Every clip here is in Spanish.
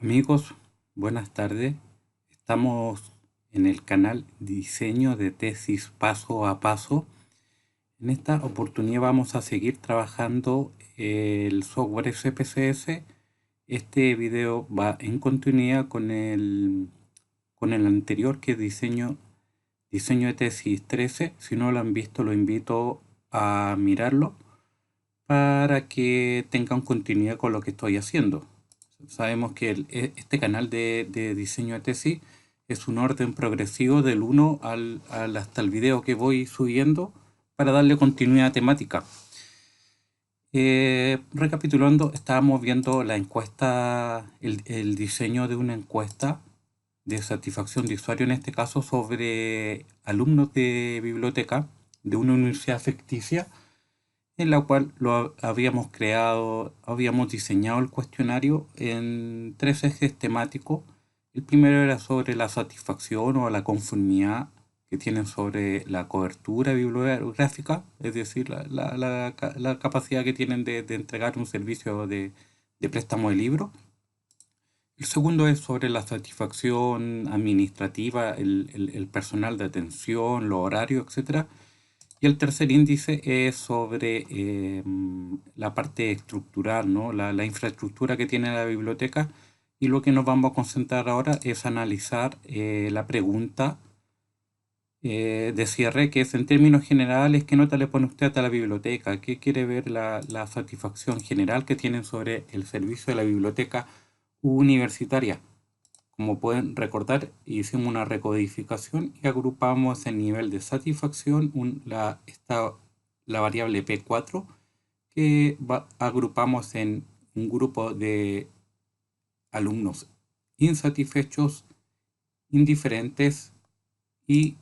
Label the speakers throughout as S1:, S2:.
S1: Amigos, buenas tardes. Estamos en el canal Diseño de Tesis Paso a Paso. En esta oportunidad vamos a seguir trabajando el software SPSS. Este video va en continuidad con el anterior, que es diseño de tesis 13. Si no lo han visto, lo invito a mirarlo para que tengan continuidad con lo que estoy haciendo. Sabemos que este canal de diseño de tesis es un orden progresivo del 1 hasta el video que voy subiendo para darle continuidad temática. Recapitulando, estábamos viendo la encuesta, el diseño de una encuesta de satisfacción de usuario, en este caso sobre alumnos de biblioteca de una universidad ficticia, en la cual habíamos diseñado el cuestionario en 3 ejes temáticos. El primero era sobre la satisfacción o la conformidad que tienen sobre la cobertura bibliográfica, es decir, la capacidad que tienen de entregar un servicio de préstamo de libros. El segundo es sobre la satisfacción administrativa, el personal de atención, los horarios, etc. Y el tercer índice es sobre la parte estructural, ¿no? La infraestructura que tiene la biblioteca. Y lo que nos vamos a concentrar ahora es analizar la pregunta de cierre, que es: en términos generales, ¿qué nota le pone usted a la biblioteca? ¿Qué quiere ver la satisfacción general que tienen sobre el servicio de la biblioteca universitaria? Como pueden recordar, hicimos una recodificación y agrupamos el nivel de satisfacción, la variable P4, que agrupamos en un grupo de alumnos insatisfechos, indiferentes y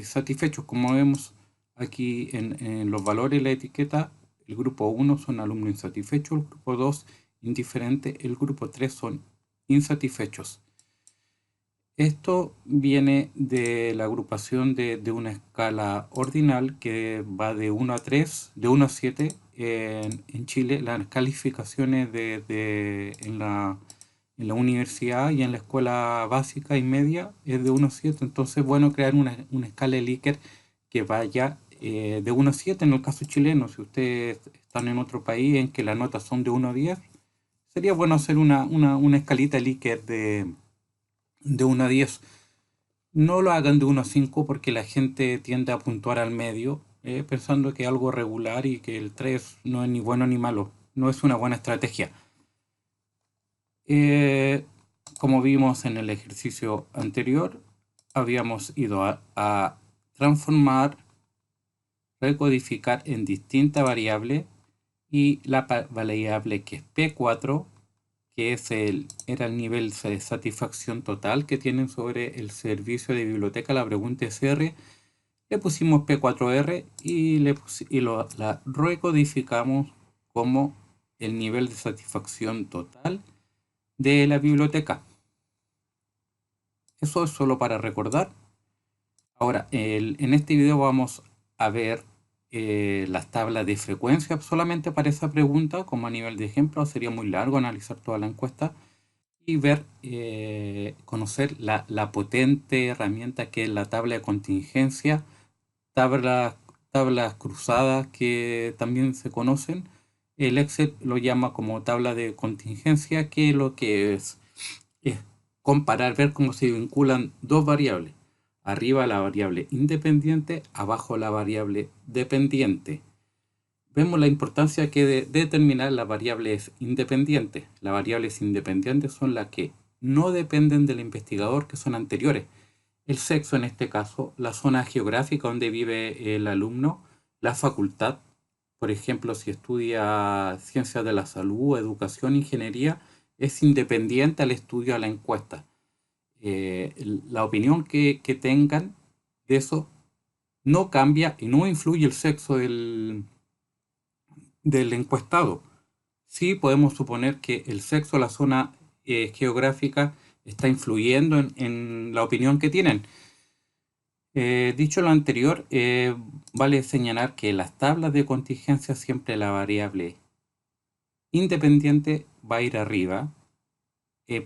S1: satisfechos. Como vemos aquí en los valores de la etiqueta, el grupo 1 son alumnos insatisfechos, el grupo 2 indiferente, el grupo 3 son insatisfechos. Esto viene de la agrupación de una escala ordinal que va de 1 a 3, de 1 a 7. En Chile las calificaciones en la universidad y en la escuela básica y media es de 1 a 7. Entonces es bueno crear una escala de Likert que vaya de 1 a 7 en el caso chileno. Si ustedes están en otro país en que las notas son de 1 a 10, sería bueno hacer una escalita Likert de 1 a 10. No lo hagan de 1 a 5 porque la gente tiende a puntuar al medio, pensando que es algo regular y que el 3 no es ni bueno ni malo. No es una buena estrategia. Como vimos en el ejercicio anterior, habíamos ido a transformar, recodificar en distintas variables, y la variable que es P4, que era el nivel de satisfacción total que tienen sobre el servicio de biblioteca, la pregunta SR, le pusimos P4R y la recodificamos como el nivel de satisfacción total de la biblioteca. Eso es solo para recordar. Ahora, en este video vamos a ver las tablas de frecuencia solamente para esa pregunta, como a nivel de ejemplo. Sería muy largo analizar toda la encuesta y ver, conocer la potente herramienta que es la tabla de contingencia, tablas cruzadas que también se conocen. El Excel lo llama como tabla de contingencia, que lo que es comparar, ver cómo se vinculan dos variables. Arriba la variable independiente, abajo la variable dependiente. Vemos la importancia que de determinar las variables independientes. Las variables independientes son las que no dependen del investigador, que son anteriores. El sexo, en este caso, la zona geográfica donde vive el alumno, la facultad. Por ejemplo, si estudia ciencias de la salud, educación, ingeniería, es independiente al estudio a la encuesta. La opinión que tengan de eso no cambia y no influye el sexo del encuestado. Sí podemos suponer que el sexo, la zona geográfica, está influyendo en la opinión que tienen. Dicho lo anterior, vale señalar que las tablas de contingencia siempre la variable independiente va a ir arriba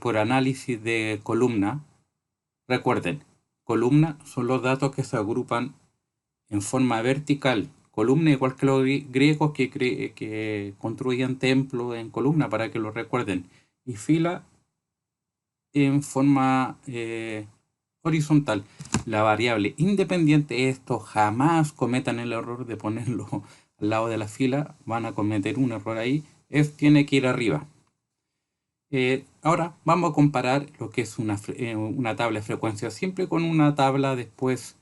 S1: por análisis de columna. Recuerden, columna son los datos que se agrupan en forma vertical. Columna igual que los griegos que construían templos en columna, para que lo recuerden. Y fila en forma horizontal. La variable independiente, esto jamás cometan el error de ponerlo al lado de la fila, van a cometer un error ahí, tiene que ir arriba. Ahora vamos a comparar lo que es una tabla de frecuencia simple con una tabla después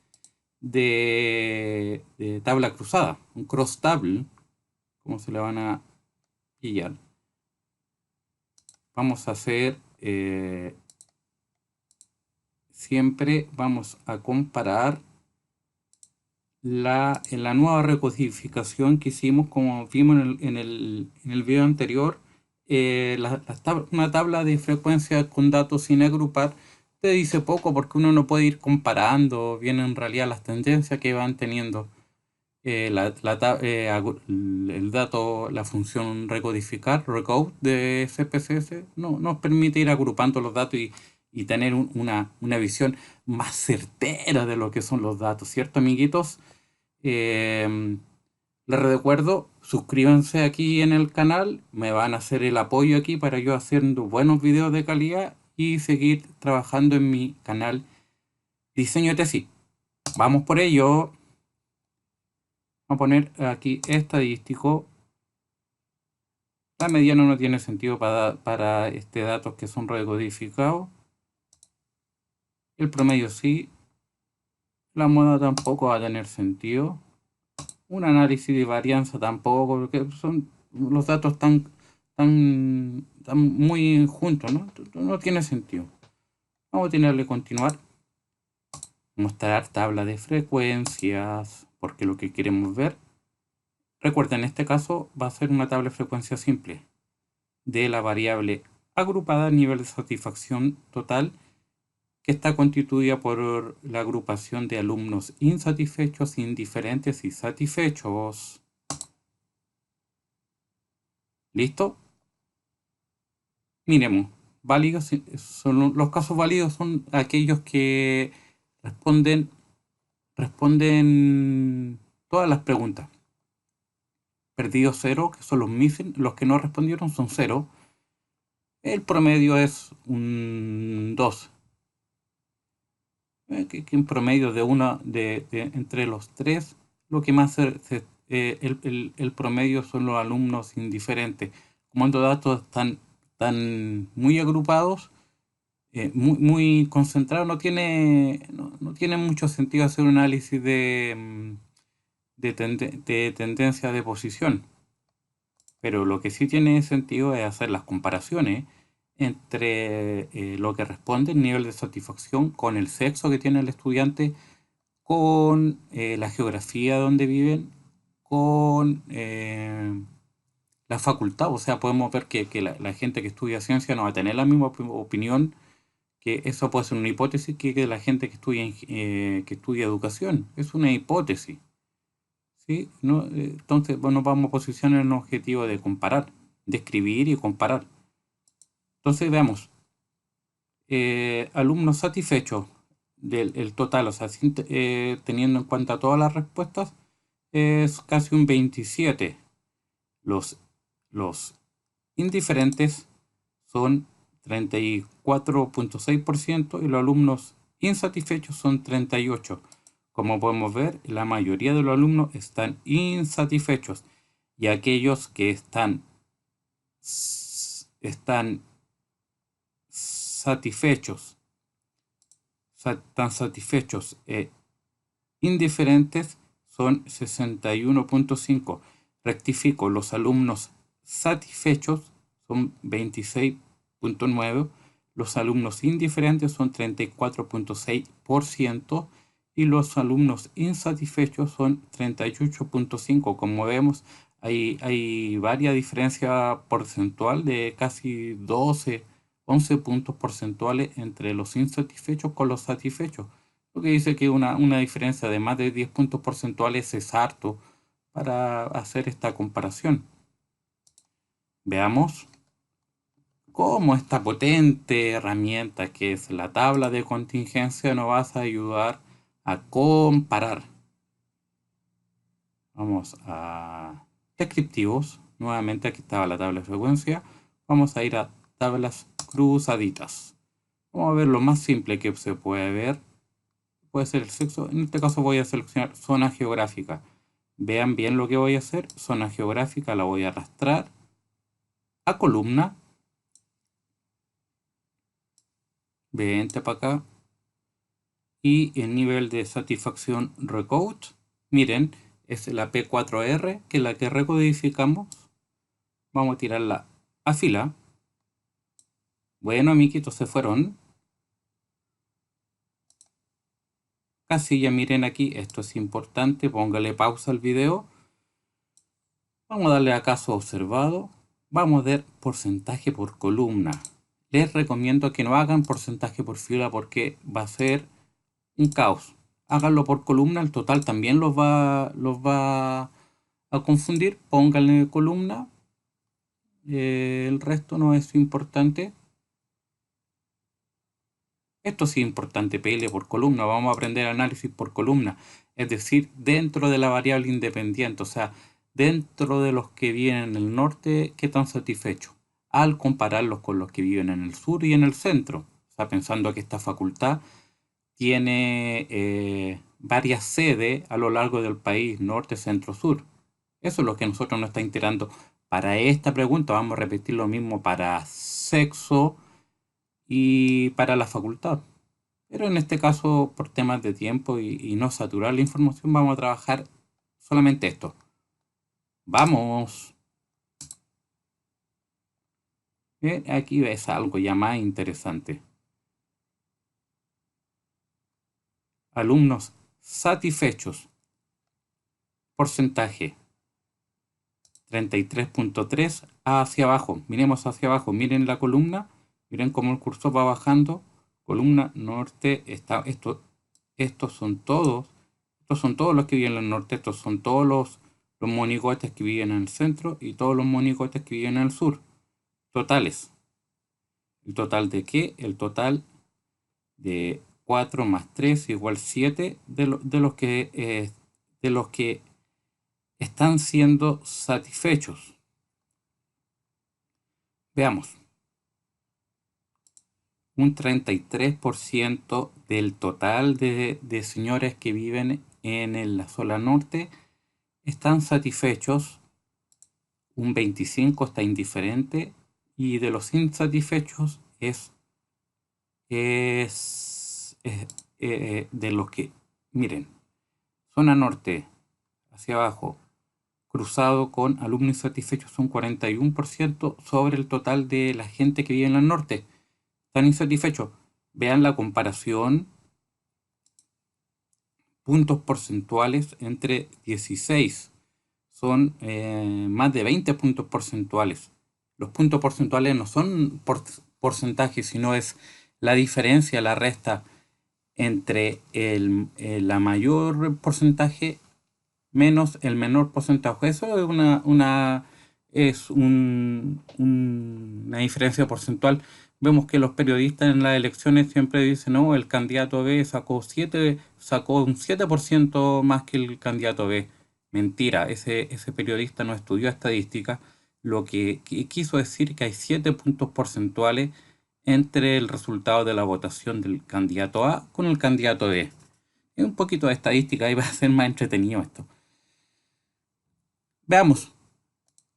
S1: de tabla cruzada, un cross table, como se le van a pillar. Vamos a hacer siempre vamos a comparar en la nueva recodificación que hicimos, como vimos en el video anterior. Una tabla de frecuencia con datos sin agrupar te dice poco, porque uno no puede ir comparando bien en realidad las tendencias que van teniendo. El dato, la función recodificar, recode de CPCS, no nos permite ir agrupando los datos y tener una visión más certera de lo que son los datos, ¿cierto, amiguitos? Les recuerdo, suscríbanse aquí en el canal, me van a hacer el apoyo aquí para yo haciendo buenos videos de calidad y seguir trabajando en mi canal Diseño de Tesis. Vamos por ello. Vamos a poner aquí estadístico. La mediana no tiene sentido para datos que son recodificados. El promedio sí. La moda tampoco va a tener sentido. Un análisis de varianza tampoco, porque los datos tan muy juntos, ¿no? No tiene sentido. Vamos a tenerle continuar. Mostrar tabla de frecuencias, porque lo que queremos ver. Recuerda, en este caso va a ser una tabla de frecuencia simple de la variable agrupada a nivel de satisfacción total, que está constituida por la agrupación de alumnos insatisfechos, indiferentes y satisfechos. ¿Listo? Miremos, válidos son los casos válidos, son aquellos que responden todas las preguntas. Perdidos 0, que son los missing, los que no respondieron son 0. El promedio es un 2. Que en promedio de entre los tres, lo que más el promedio son los alumnos indiferentes. Como estos datos están muy agrupados, muy concentrados, no tiene mucho sentido hacer un análisis de tendencia de posición. Pero lo que sí tiene sentido es hacer las comparaciones entre lo que responde, el nivel de satisfacción, con el sexo que tiene el estudiante, con la geografía donde viven, con la facultad. O sea, podemos ver que la gente que estudia ciencia no va a tener la misma opinión, que eso puede ser una hipótesis, que la gente que estudia educación. Es una hipótesis. ¿Sí? ¿No? Entonces, bueno, vamos a posicionar en un objetivo de comparar, de escribir y comparar. Entonces, veamos. Alumnos satisfechos del total, o sea, teniendo en cuenta todas las respuestas, es casi un 27. Los indiferentes son 34.6% y los alumnos insatisfechos son 38%. Como podemos ver, la mayoría de los alumnos están insatisfechos, y aquellos que están satisfechos, tan satisfechos e indiferentes son 61.5. Rectifico, los alumnos satisfechos son 26.9, los alumnos indiferentes son 34.6% y los alumnos insatisfechos son 38.5%. Como vemos, hay varias diferencias porcentual de casi 11 puntos porcentuales entre los insatisfechos con los satisfechos, lo que dice que una diferencia de más de 10 puntos porcentuales es harto para hacer esta comparación. Veamos. cómo esta potente herramienta que es la tabla de contingencia nos va a ayudar a comparar. Vamos a descriptivos. Nuevamente aquí estaba la tabla de frecuencia. Vamos a ir a tablas cruzaditas. Vamos a ver lo más simple que se puede ver. Puede ser el sexo. En este caso voy a seleccionar zona geográfica. Vean bien lo que voy a hacer. Zona geográfica la voy a arrastrar a columna. Vente para acá. Y el nivel de satisfacción recode. Miren, es la P4R, que es la que recodificamos. Vamos a tirarla a fila. Bueno, amiguitos, se fueron. Casilla, miren aquí, esto es importante. Póngale pausa al video. Vamos a darle a caso observado. Vamos a ver porcentaje por columna. Les recomiendo que no hagan porcentaje por fila porque va a ser un caos. Háganlo por columna, el total también los va a confundir. Pónganle columna. El resto no es importante. Esto sí es importante, PL por columna. Vamos a aprender análisis por columna. Es decir, dentro de la variable independiente. O sea, dentro de los que viven en el norte, ¿qué tan satisfechos? Al compararlos con los que viven en el sur y en el centro. O sea, pensando que esta facultad tiene varias sedes a lo largo del país, norte, centro, sur. Eso es lo que nosotros nos está integrando para esta pregunta. Vamos a repetir lo mismo para sexo y para la facultad. Pero en este caso, por temas de tiempo y no saturar la información, vamos a trabajar solamente esto. ¡Vamos! Bien, aquí ves algo ya más interesante. Alumnos satisfechos. Porcentaje. 33.3 hacia abajo. Miremos hacia abajo. Miren la columna. Miren cómo el cursor va bajando. Columna norte. Estos son todos. Estos son todos los que viven en el norte. Estos son todos los monigotes que viven en el centro. Y todos los monigotes que viven en el sur. Totales. ¿El total de qué? El total de 4 más 3 igual 7 de los que están siendo satisfechos. Veamos. Un 33% del total de señores que viven en la zona norte están satisfechos. Un 25% está indiferente. Y de los insatisfechos es de los que, miren, zona norte hacia abajo, cruzado con alumnos insatisfechos, son 41% sobre el total de la gente que vive en el norte. Están insatisfechos. Vean la comparación, puntos porcentuales entre 16. Son más de 20 puntos porcentuales. Los puntos porcentuales no son porcentajes, sino es la diferencia, la resta entre la mayor porcentaje menos el menor porcentaje. Eso es una diferencia porcentual. Vemos que los periodistas en las elecciones siempre dicen, no, el candidato B sacó un 7% más que el candidato B. Mentira, ese periodista no estudió estadística. Lo que quiso decir que hay 7 puntos porcentuales entre el resultado de la votación del candidato A con el candidato B. Es un poquito de estadística y va a ser más entretenido esto. Veamos,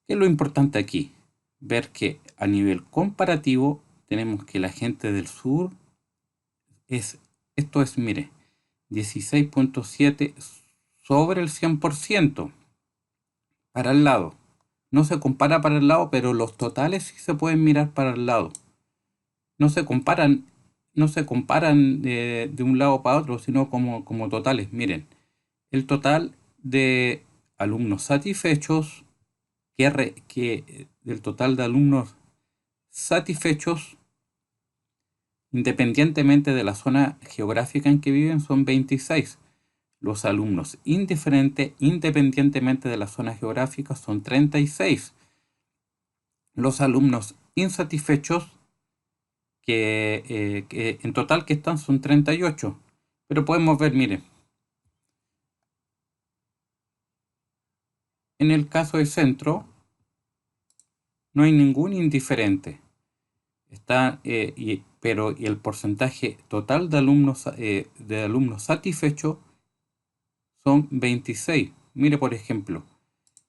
S1: ¿qué es lo importante aquí? Ver que a nivel comparativo tenemos que la gente del sur mire, 16.7 sobre el 100% para el lado. No se compara para el lado, pero los totales sí se pueden mirar para el lado. No se comparan de un lado para otro, sino como totales. Miren, el total de alumnos satisfechos, del total de alumnos satisfechos, independientemente de la zona geográfica en que viven, son 26. Los alumnos indiferentes, independientemente de la zona geográfica, son 36. los alumnos insatisfechos, que en total que están son 38. Pero podemos ver, miren, en el caso de centro no hay ningún indiferente. Está, pero el porcentaje total de alumnos satisfechos son 26. Mire, por ejemplo,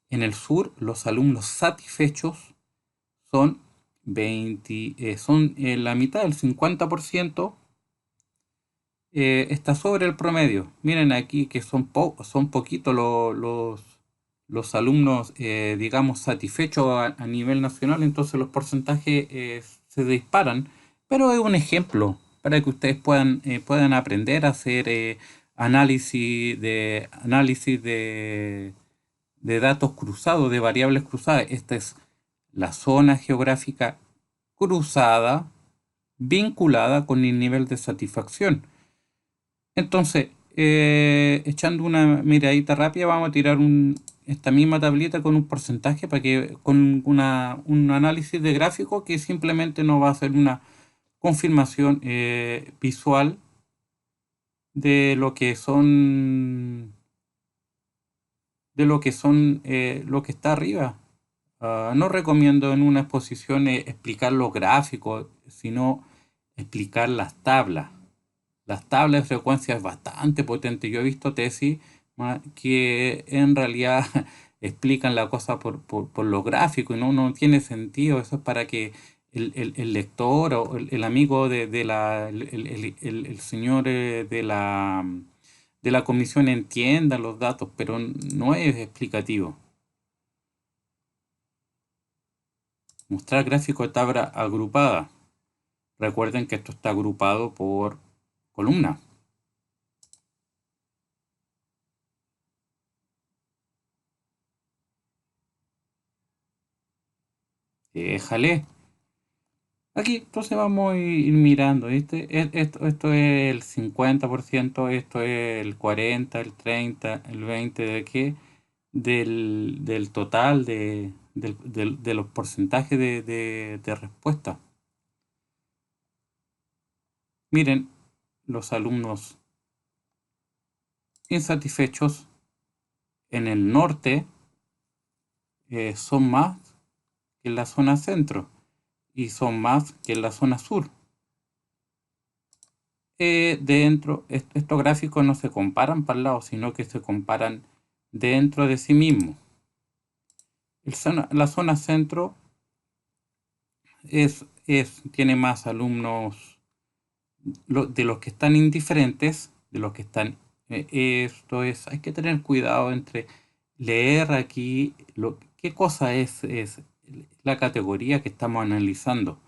S1: en el sur los alumnos satisfechos son 20, son la mitad, el 50%, está sobre el promedio. Miren aquí que son poquitos los alumnos, digamos, satisfechos a nivel nacional, entonces los porcentajes se disparan, pero es un ejemplo para que ustedes puedan aprender a hacer análisis de datos cruzados, de variables cruzadas. Esta es la zona geográfica cruzada vinculada con el nivel de satisfacción. Entonces, echando una miradita rápida, vamos a tirar esta misma tablita con un porcentaje con un análisis de gráfico que simplemente nos va a hacer una confirmación visual de lo que lo que está arriba. No recomiendo en una exposición explicar los gráficos, sino explicar las tablas. Las tablas de frecuencia es bastante potente. Yo he visto tesis que en realidad explican la cosa por lo gráfico y no tiene sentido. Eso es para que el lector o el amigo el señor de la comisión entienda los datos, pero no es explicativo. Mostrar gráfico de tabla agrupada. Recuerden que esto está agrupado por columna. Déjale. Aquí entonces vamos a ir mirando, ¿viste? Esto es el 50%, esto es el 40, el 30, el 20 de qué, del total de los porcentajes de respuesta. Miren, los alumnos insatisfechos en el norte son más que en la zona centro y son más que en la zona sur. Estos gráficos no se comparan para el lado, sino que se comparan dentro de sí mismos. La zona centro tiene más alumnos de los que están indiferentes, de los que están... hay que tener cuidado entre leer aquí qué cosa es la categoría que estamos analizando.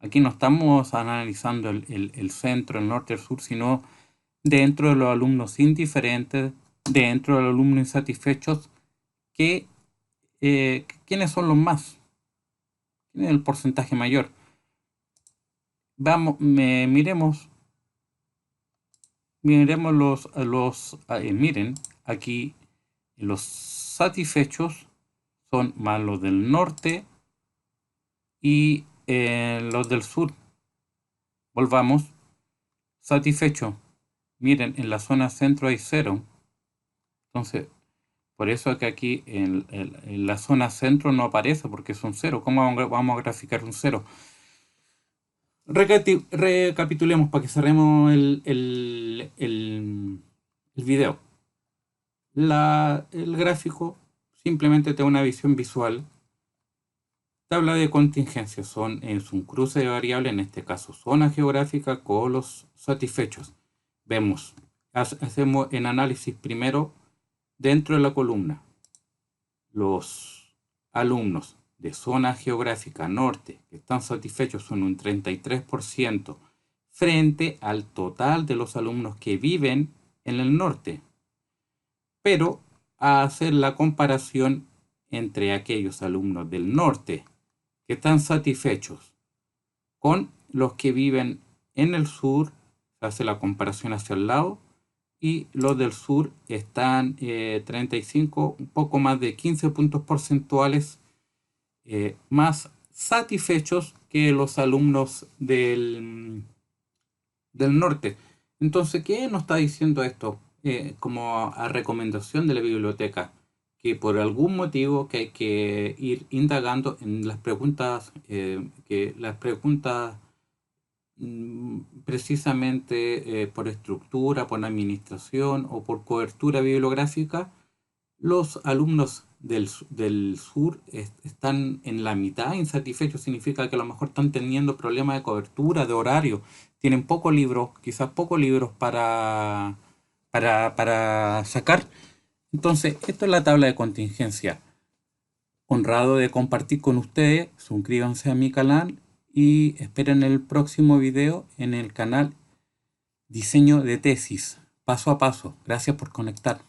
S1: Aquí no estamos analizando el centro, el norte, el sur, sino dentro de los alumnos indiferentes, dentro de los alumnos insatisfechos, ¿quiénes son los más? ¿Quién es el porcentaje mayor? Miremos miren, aquí los satisfechos son más los del norte y los del sur. Volvamos. Satisfecho. Miren, en la zona centro hay 0. Entonces, por eso es que aquí en la zona centro no aparece porque son 0. ¿Cómo vamos a graficar un 0? Recapitulemos para que cerremos el video. El gráfico simplemente te da una visión visual. Tabla de contingencia es un cruce de variables, en este caso zona geográfica con los satisfechos. Vemos, hacemos el análisis primero dentro de la columna. Los alumnos de zona geográfica norte que están satisfechos son un 33% frente al total de los alumnos que viven en el norte. Pero a hacer la comparación entre aquellos alumnos del norte que están satisfechos con los que viven en el sur, se hace la comparación hacia el lado, y los del sur están 35, un poco más de 15 puntos porcentuales más satisfechos que los alumnos del norte. Entonces, ¿qué nos está diciendo esto? Como a recomendación de la biblioteca, que por algún motivo que hay que ir indagando en las preguntas, que las preguntas precisamente por estructura, por administración o por cobertura bibliográfica, los alumnos del sur están en la mitad insatisfechos. Significa que a lo mejor están teniendo problemas de cobertura, de horario. Tienen pocos libros, quizás pocos libros para sacar. Entonces, esto es la tabla de contingencia. Honrado de compartir con ustedes. Suscríbanse a mi canal y esperen el próximo video en el canal Diseño de Tesis, paso a paso. Gracias por conectar.